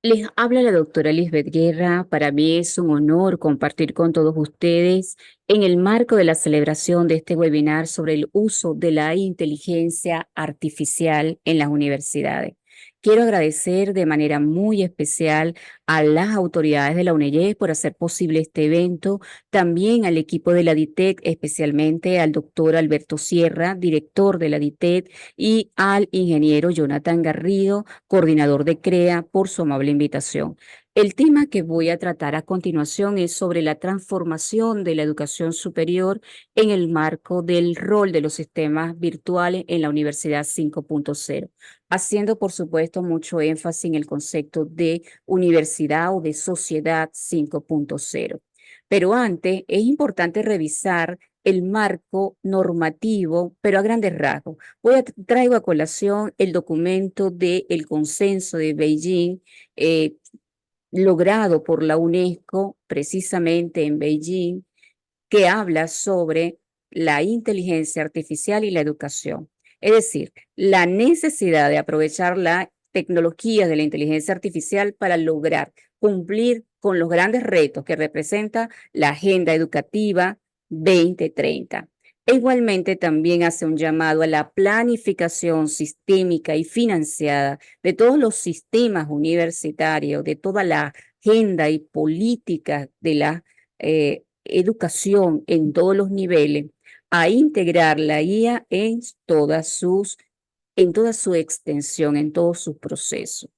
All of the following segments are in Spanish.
Les habla la doctora Lisbeth Guerra. Para mí es un honor compartir con todos ustedes en el marco de la celebración de este webinar sobre el uso de la inteligencia artificial en las universidades. Quiero agradecer de manera muy especial a las autoridades de la UNEYES por hacer posible este evento, también al equipo de la DITEC, especialmente al doctor Alberto Sierra, director de la DITEC, y al ingeniero Jonathan Garrido, coordinador de CREA, por su amable invitación. El tema que voy a tratar a continuación es sobre la transformación de la educación superior en el marco del rol de los sistemas virtuales en la Universidad 5.0, haciendo por supuesto mucho énfasis en el concepto de universidad o de sociedad 5.0. Pero antes es importante revisar el marco normativo, pero a grandes rasgos. Traigo a colación el documento del consenso de Beijing, eh, logrado por la UNESCO precisamente en Beijing, que habla sobre la inteligencia artificial y la educación. Es decir, la necesidad de aprovechar la tecnología de la inteligencia artificial para lograr cumplir con los grandes retos que representa la Agenda Educativa 2030. E igualmente también hace un llamado a la planificación sistémica y financiada de todos los sistemas universitarios, de toda la agenda y política de la educación en todos los niveles, a integrar la IA en toda su extensión, en todos sus procesos.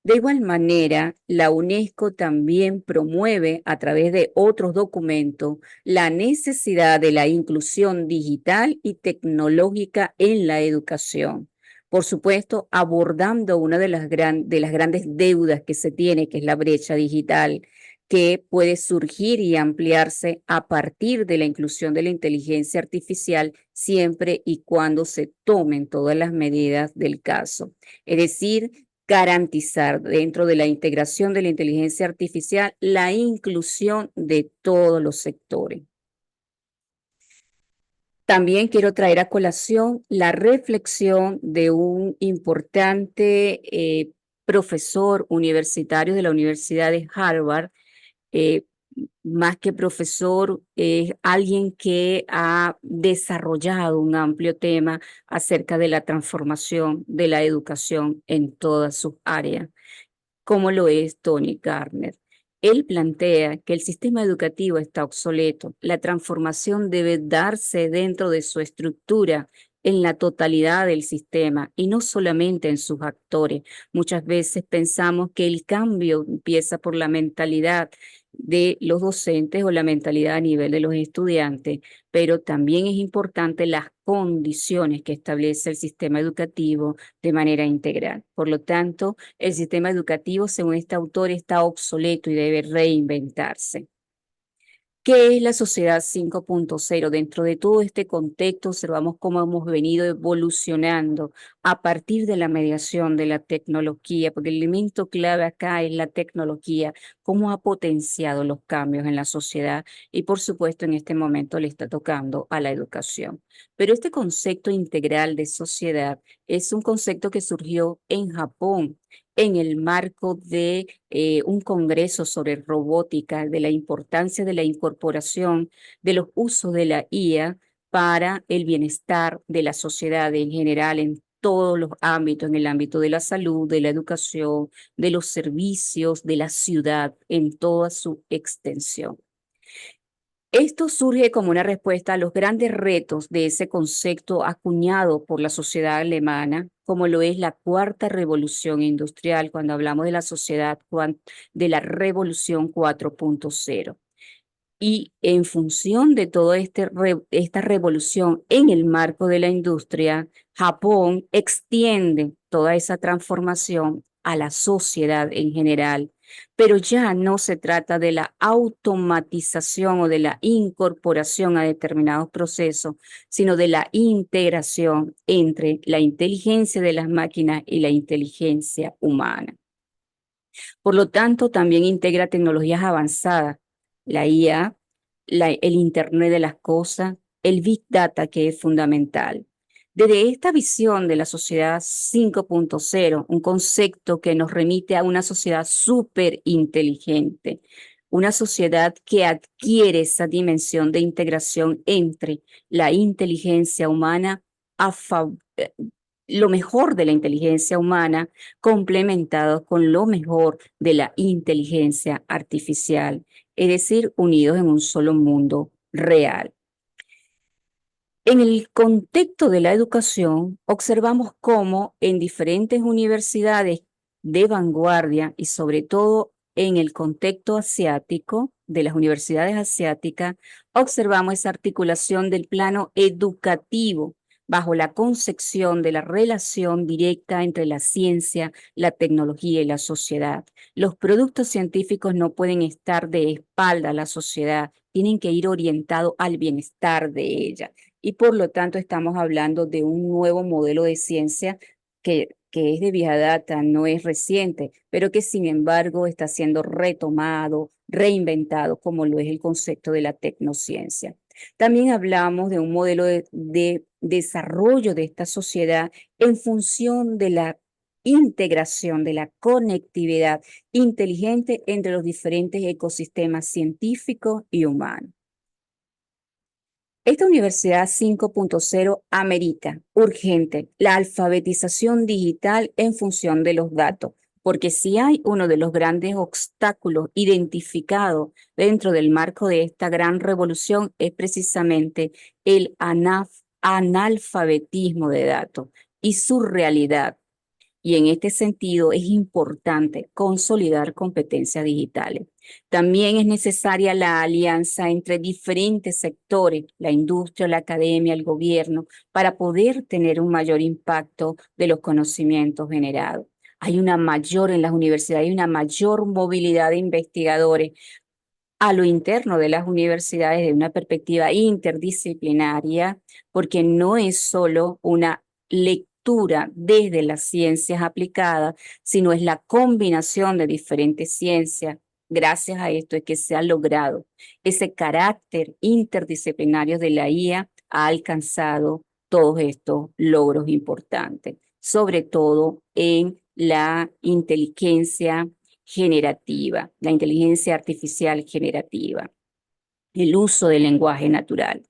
De igual manera, la UNESCO también promueve a través de otros documentos la necesidad de la inclusión digital y tecnológica en la educación. Por supuesto, abordando una de de las grandes deudas que se tiene, que es la brecha digital, que puede surgir y ampliarse a partir de la inclusión de la inteligencia artificial siempre y cuando se tomen todas las medidas del caso. Es decir, garantizar dentro de la integración de la inteligencia artificial la inclusión de todos los sectores. También quiero traer a colación la reflexión de un importante profesor universitario de la Universidad de Harvard, eh, más que profesor, es alguien que ha desarrollado un amplio tema acerca de la transformación de la educación en todas sus áreas, como lo es Tony Garner. Él plantea que el sistema educativo está obsoleto. La transformación debe darse dentro de su estructura, en la totalidad del sistema y no solamente en sus actores. Muchas veces pensamos que el cambio empieza por la mentalidad de los docentes o la mentalidad a nivel de los estudiantes, pero también es importante las condiciones que establece el sistema educativo de manera integral. Por lo tanto, el sistema educativo, según este autor, está obsoleto y debe reinventarse. ¿Qué es la sociedad 5.0? Dentro de todo este contexto observamos cómo hemos venido evolucionando a partir de la mediación de la tecnología, porque el elemento clave acá es la tecnología, cómo ha potenciado los cambios en la sociedad y por supuesto en este momento le está tocando a la educación. Pero este concepto integral de sociedad es un concepto que surgió en Japón en el marco de un congreso sobre robótica, de la importancia de la incorporación de los usos de la IA para el bienestar de la sociedad en general, en todos los ámbitos, en el ámbito de la salud, de la educación, de los servicios, de la ciudad, en toda su extensión. Esto surge como una respuesta a los grandes retos de ese concepto acuñado por la sociedad alemana, como lo es la cuarta revolución industrial, cuando hablamos de la sociedad de la revolución 4.0. Y en función de toda esta revolución en el marco de la industria, Japón extiende toda esa transformación a la sociedad en general. Pero ya no se trata de la automatización o de la incorporación a determinados procesos, sino de la integración entre la inteligencia de las máquinas y la inteligencia humana. Por lo tanto, también integra tecnologías avanzadas, la IA, el Internet de las cosas, el Big Data, que es fundamental. Desde esta visión de la sociedad 5.0, un concepto que nos remite a una sociedad súper inteligente, una sociedad que adquiere esa dimensión de integración entre la inteligencia humana, a lo mejor de la inteligencia humana, complementado con lo mejor de la inteligencia artificial, es decir, unidos en un solo mundo real. En el contexto de la educación, observamos cómo en diferentes universidades de vanguardia y sobre todo en el contexto asiático, de las universidades asiáticas, observamos esa articulación del plano educativo bajo la concepción de la relación directa entre la ciencia, la tecnología y la sociedad. Los productos científicos no pueden estar de espalda a la sociedad, tienen que ir orientados al bienestar de ella y por lo tanto estamos hablando de un nuevo modelo de ciencia que es de vieja data, no es reciente, pero que sin embargo está siendo retomado, reinventado, como lo es el concepto de la tecnociencia. También hablamos de un modelo de desarrollo de esta sociedad en función de la integración, de la conectividad inteligente entre los diferentes ecosistemas científicos y humanos. Esta Universidad 5.0 amerita urgente la alfabetización digital en función de los datos, porque si hay uno de los grandes obstáculos identificados dentro del marco de esta gran revolución es precisamente el analfabetismo de datos y su realidad. Y en este sentido es importante consolidar competencias digitales. También es necesaria la alianza entre diferentes sectores, la industria, la academia, el gobierno, para poder tener un mayor impacto de los conocimientos generados. Hay una mayor, en las universidades, hay una mayor movilidad de investigadores a lo interno de las universidades de una perspectiva interdisciplinaria, porque no es solo una lectura desde las ciencias aplicadas, sino es la combinación de diferentes ciencias. Gracias a esto es que se ha logrado ese carácter interdisciplinario de la IA, ha alcanzado todos estos logros importantes, sobre todo en la inteligencia generativa, la inteligencia artificial generativa, el uso del lenguaje natural.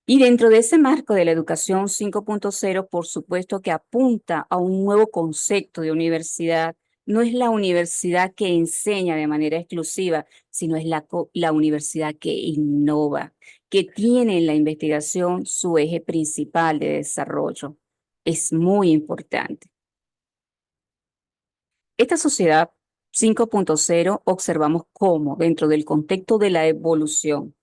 Y dentro de ese marco de la educación 5.0, por supuesto que apunta a un nuevo concepto de universidad. No es la universidad que enseña de manera exclusiva, sino es la universidad que innova, que tiene en la investigación su eje principal de desarrollo. Es muy importante. Esta sociedad 5.0 observamos cómo, dentro del contexto de la evolución,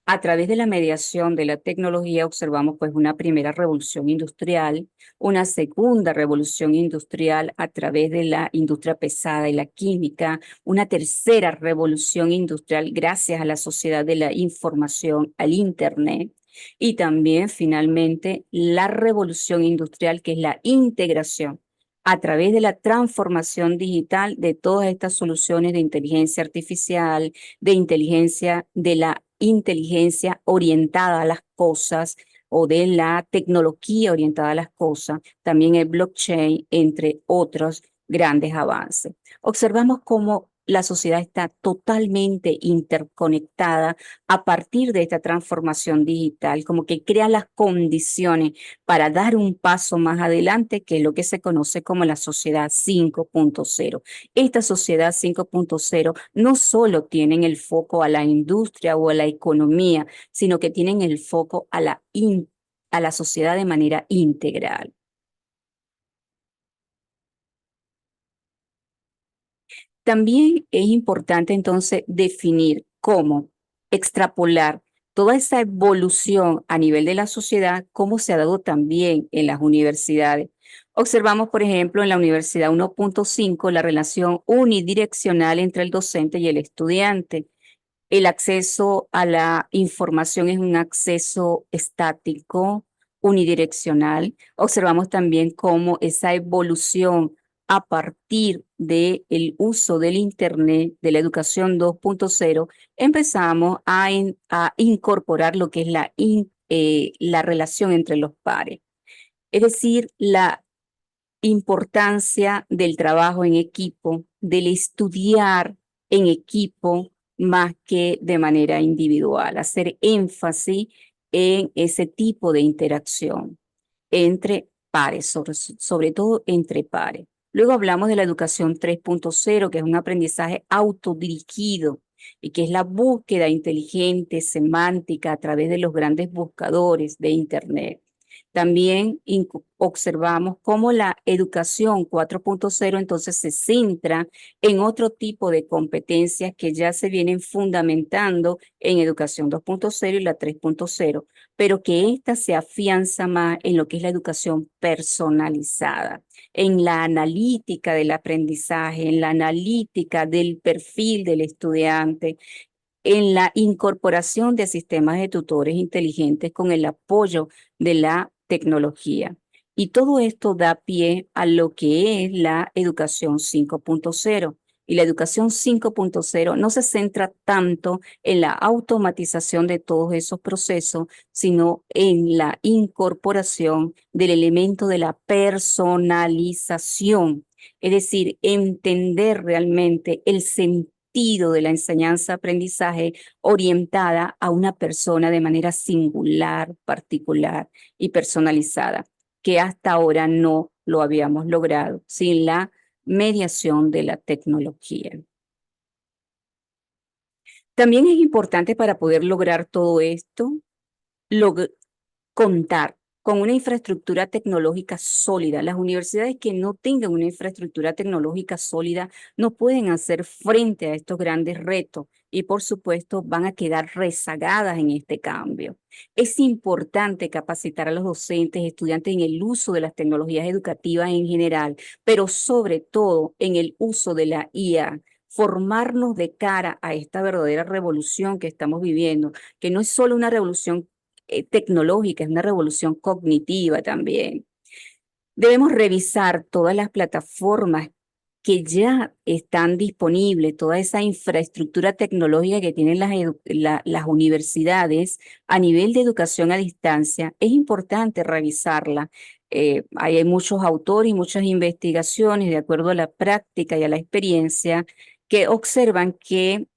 a través de la mediación de la tecnología, observamos pues una primera revolución industrial, una segunda revolución industrial a través de la industria pesada y la química, una tercera revolución industrial gracias a la sociedad de la información, al Internet, y también finalmente la revolución industrial que es la integración a través de la transformación digital de todas estas soluciones de inteligencia artificial, de inteligencia, de la inteligencia orientada a las cosas o de la tecnología orientada a las cosas, también el blockchain, entre otros grandes avances. Observamos cómo la sociedad está totalmente interconectada a partir de esta transformación digital, como que crea las condiciones para dar un paso más adelante, que es lo que se conoce como la sociedad 5.0. Esta sociedad 5.0 no solo tienen el foco a la industria o a la economía, sino que tienen el foco a la sociedad de manera integral. También es importante entonces definir cómo extrapolar toda esa evolución a nivel de la sociedad, cómo se ha dado también en las universidades. Observamos, por ejemplo, en la Universidad 1.5 la relación unidireccional entre el docente y el estudiante. El acceso a la información es un acceso estático, unidireccional. Observamos también cómo esa evolución a partir del uso del Internet, de la educación 2.0, empezamos a incorporar lo que es la relación entre los pares. Es decir, la importancia del trabajo en equipo, del estudiar en equipo más que de manera individual, hacer énfasis en ese tipo de interacción entre pares, sobre todo entre pares. Luego hablamos de la educación 3.0, que es un aprendizaje autodirigido y que es la búsqueda inteligente, semántica, a través de los grandes buscadores de Internet. También observamos cómo la educación 4.0 entonces se centra en otro tipo de competencias que ya se vienen fundamentando en educación 2.0 y la 3.0, pero que ésta se afianza más en lo que es la educación personalizada, en la analítica del aprendizaje, en la analítica del perfil del estudiante, en la incorporación de sistemas de tutores inteligentes con el apoyo de la tecnología. Y todo esto da pie a lo que es la educación 5.0. Y la educación 5.0 no se centra tanto en la automatización de todos esos procesos, sino en la incorporación del elemento de la personalización, es decir, entender realmente el sentido de la enseñanza-aprendizaje orientada a una persona de manera singular, particular y personalizada, que hasta ahora no lo habíamos logrado sin la mediación de la tecnología. También es importante para poder lograr todo esto, contar con una infraestructura tecnológica sólida. Las universidades que no tengan una infraestructura tecnológica sólida no pueden hacer frente a estos grandes retos y, por supuesto, van a quedar rezagadas en este cambio. Es importante capacitar a los docentes, estudiantes en el uso de las tecnologías educativas en general, pero sobre todo en el uso de la IA. Formarnos de cara a esta verdadera revolución que estamos viviendo, que no es solo una revolución tecnológica, es una revolución cognitiva también. Debemos revisar todas las plataformas que ya están disponibles, toda esa infraestructura tecnológica que tienen las universidades a nivel de educación a distancia. Es importante revisarla. Hay muchos autores y muchas investigaciones de acuerdo a la práctica y a la experiencia que observan que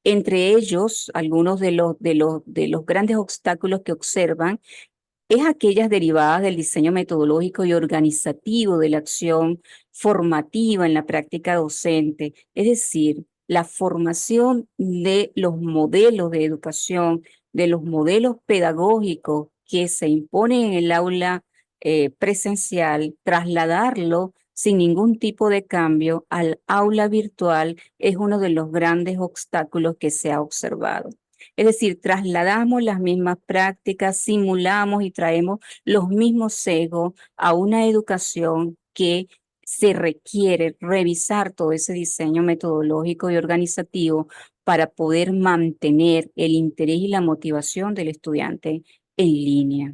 entre ellos, algunos de los grandes obstáculos que observan es aquellas derivadas del diseño metodológico y organizativo de la acción formativa en la práctica docente, es decir, la formación de los modelos de educación, de los modelos pedagógicos que se imponen en el aula presencial, trasladarlo sin ningún tipo de cambio al aula virtual es uno de los grandes obstáculos que se ha observado. Es decir, trasladamos las mismas prácticas, simulamos y traemos los mismos sesgos a una educación que se requiere revisar todo ese diseño metodológico y organizativo para poder mantener el interés y la motivación del estudiante en línea.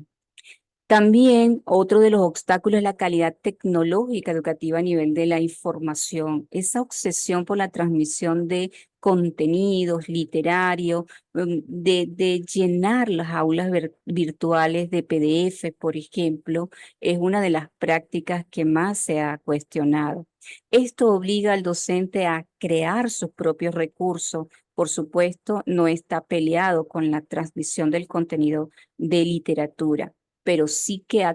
También otro de los obstáculos es la calidad tecnológica educativa a nivel de la información, esa obsesión por la transmisión de contenidos literarios, de llenar las aulas virtuales de PDF, por ejemplo, es una de las prácticas que más se ha cuestionado. Esto obliga al docente a crear sus propios recursos. Por supuesto, no está peleado con la transmisión del contenido de literatura, pero sí que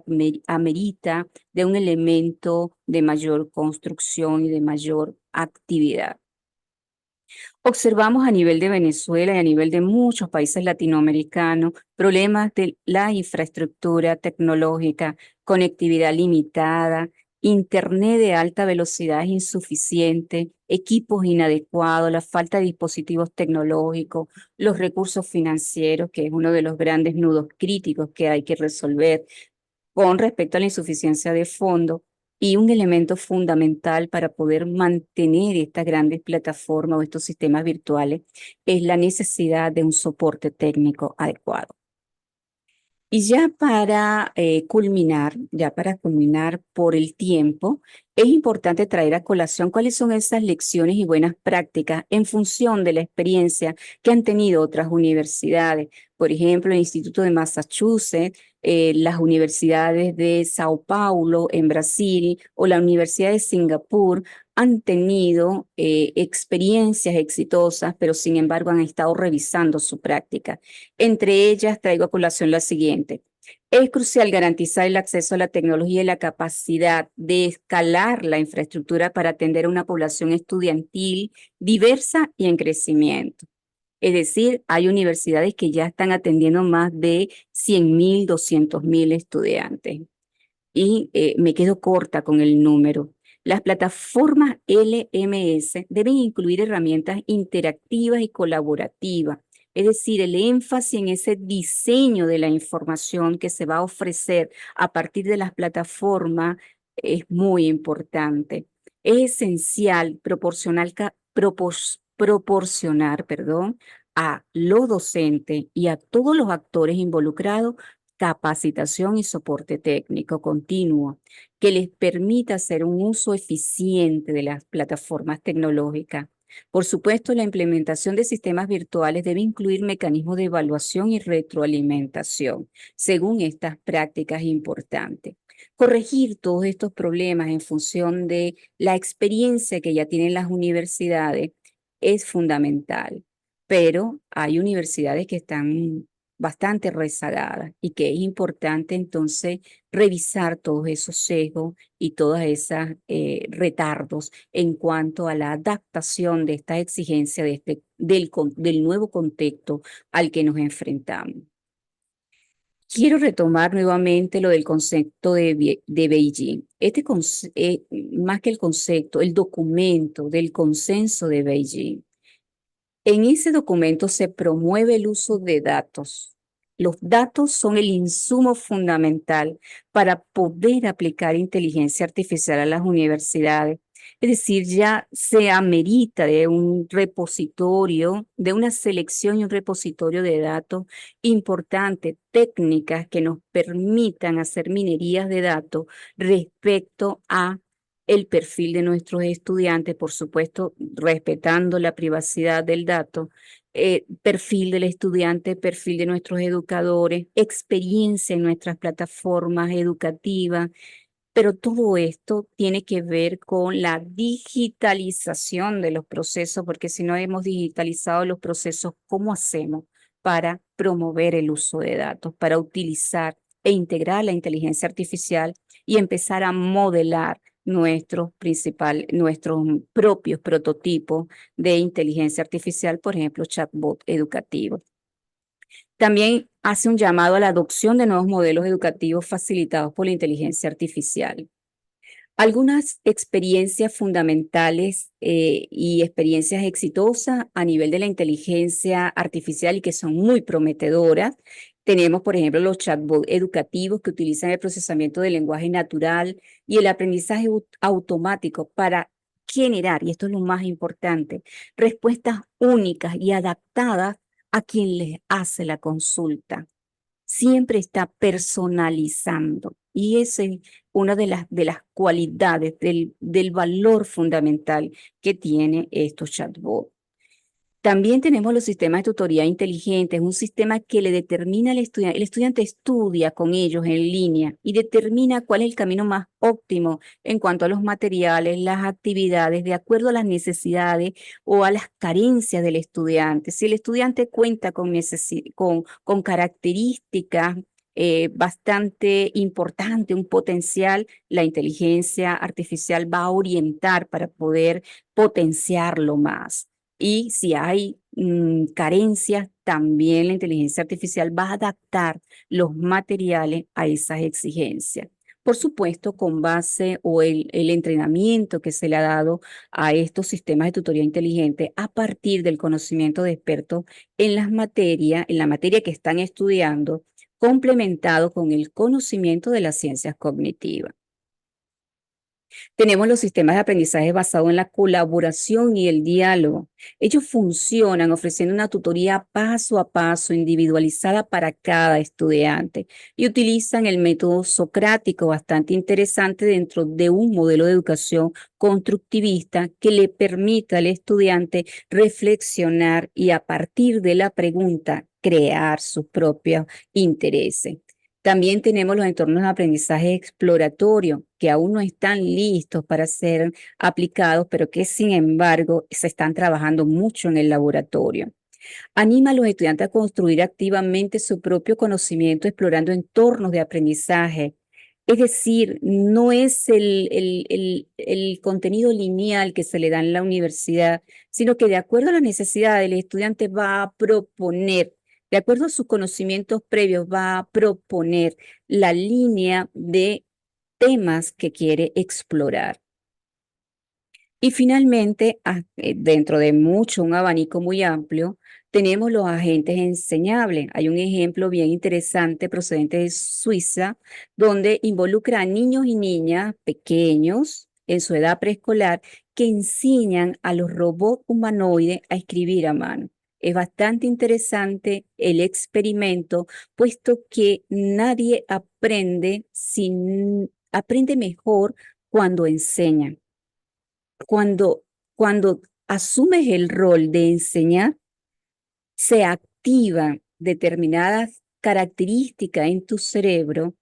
amerita de un elemento de mayor construcción y de mayor actividad. Observamos a nivel de Venezuela y a nivel de muchos países latinoamericanos problemas de la infraestructura tecnológica, conectividad limitada, internet de alta velocidad insuficiente, equipos inadecuados, la falta de dispositivos tecnológicos, los recursos financieros, que es uno de los grandes nudos críticos que hay que resolver con respecto a la insuficiencia de fondos. Y un elemento fundamental para poder mantener estas grandes plataformas o estos sistemas virtuales es la necesidad de un soporte técnico adecuado. Y ya para culminar por el tiempo, es importante traer a colación cuáles son esas lecciones y buenas prácticas en función de la experiencia que han tenido otras universidades. Por ejemplo, el Instituto de Massachusetts las universidades de Sao Paulo en Brasil o la Universidad de Singapur han tenido experiencias exitosas, pero sin embargo han estado revisando su práctica. Entre ellas traigo a colación la siguiente. Es crucial garantizar el acceso a la tecnología y la capacidad de escalar la infraestructura para atender a una población estudiantil diversa y en crecimiento. Es decir, hay universidades que ya están atendiendo más de 100.000, 200.000 estudiantes. Y me quedo corta con el número. Las plataformas LMS deben incluir herramientas interactivas y colaborativas, es decir, el énfasis en ese diseño de la información que se va a ofrecer a partir de las plataformas es muy importante. Es esencial proporcionar, perdón, a los docentes y a todos los actores involucrados capacitación y soporte técnico continuo que les permita hacer un uso eficiente de las plataformas tecnológicas. Por supuesto, la implementación de sistemas virtuales debe incluir mecanismos de evaluación y retroalimentación según estas prácticas importantes. Corregir todos estos problemas en función de la experiencia que ya tienen las universidades es fundamental, pero hay universidades que están bastante rezagada y que es importante entonces revisar todos esos sesgos y todos esos retardos en cuanto a la adaptación de esta exigencia del nuevo contexto al que nos enfrentamos. Quiero retomar nuevamente lo del concepto de Beijing. Más que el concepto, el documento del consenso de Beijing. En ese documento se promueve el uso de datos. Los datos son el insumo fundamental para poder aplicar inteligencia artificial a las universidades. Es decir, ya se amerita de un repositorio, de una selección y un repositorio de datos importantes, técnicas que nos permitan hacer minerías de datos respecto a el perfil de nuestros estudiantes, por supuesto, respetando la privacidad del dato, perfil del estudiante, perfil de nuestros educadores, experiencia en nuestras plataformas educativas, pero todo esto tiene que ver con la digitalización de los procesos, porque si no hemos digitalizado los procesos, ¿cómo hacemos para promover el uso de datos, para utilizar e integrar la inteligencia artificial y empezar a modelar nuestros propios prototipos de inteligencia artificial, por ejemplo, chatbot educativos? También hace un llamado a la adopción de nuevos modelos educativos facilitados por la inteligencia artificial. Algunas experiencias fundamentales y experiencias exitosas a nivel de la inteligencia artificial y que son muy prometedoras. Tenemos, por ejemplo, los chatbots educativos que utilizan el procesamiento del lenguaje natural y el aprendizaje automático para generar, y esto es lo más importante, respuestas únicas y adaptadas a quien les hace la consulta. Siempre está personalizando. Y esa es una de las cualidades del valor fundamental que tiene estos chatbots. También tenemos los sistemas de tutoría inteligentes, un sistema que le determina al estudiante, el estudiante estudia con ellos en línea y determina cuál es el camino más óptimo en cuanto a los materiales, las actividades, de acuerdo a las necesidades o a las carencias del estudiante. Si el estudiante cuenta con características bastante importante, un potencial, la inteligencia artificial va a orientar para poder potenciarlo más. Y si hay carencias, también la inteligencia artificial va a adaptar los materiales a esas exigencias. Por supuesto, con base o el entrenamiento que se le ha dado a estos sistemas de tutoría inteligente a partir del conocimiento de expertos en en la materia que están estudiando, complementado con el conocimiento de las ciencias cognitivas. Tenemos los sistemas de aprendizaje basados en la colaboración y el diálogo. Ellos funcionan ofreciendo una tutoría paso a paso, individualizada para cada estudiante, y utilizan el método socrático, bastante interesante dentro de un modelo de educación constructivista que le permita al estudiante reflexionar y a partir de la pregunta crear sus propios intereses. También tenemos los entornos de aprendizaje exploratorio, que aún no están listos para ser aplicados, pero que sin embargo se están trabajando mucho en el laboratorio. Anima a los estudiantes a construir activamente su propio conocimiento explorando entornos de aprendizaje. Es decir, no es el contenido lineal que se le da en la universidad, sino que de acuerdo a las necesidades del estudiante va a proponer, de acuerdo a sus conocimientos previos, va a proponer la línea de temas que quiere explorar. Y finalmente, dentro de mucho, un abanico muy amplio, tenemos los agentes enseñables. Hay un ejemplo bien interesante procedente de Suiza, donde involucra a niños y niñas pequeños en su edad preescolar que enseñan a los robots humanoides a escribir a mano. Es bastante interesante el experimento, puesto que nadie aprende mejor cuando enseñan. Cuando, cuando asumes el rol de enseñar, se activan determinadas características en tu cerebro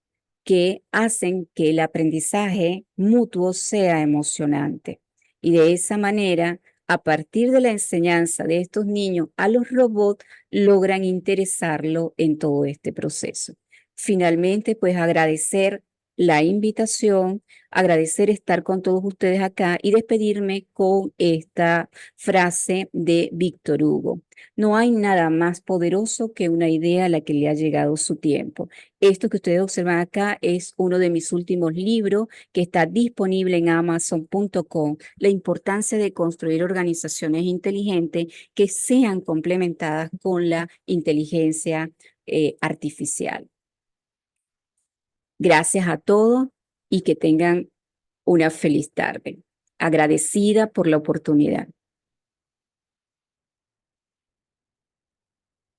que hacen que el aprendizaje mutuo sea emocionante. Y de esa manera, a partir de la enseñanza de estos niños a los robots, logran interesarlo en todo este proceso. Finalmente, pues agradecer la invitación, agradecer estar con todos ustedes acá y despedirme con esta frase de Víctor Hugo. No hay nada más poderoso que una idea a la que le ha llegado su tiempo. Esto que ustedes observan acá es uno de mis últimos libros que está disponible en amazon.com. La importancia de construir organizaciones inteligentes que sean complementadas con la inteligencia artificial. Gracias a todos y que tengan una feliz tarde. Agradecida por la oportunidad.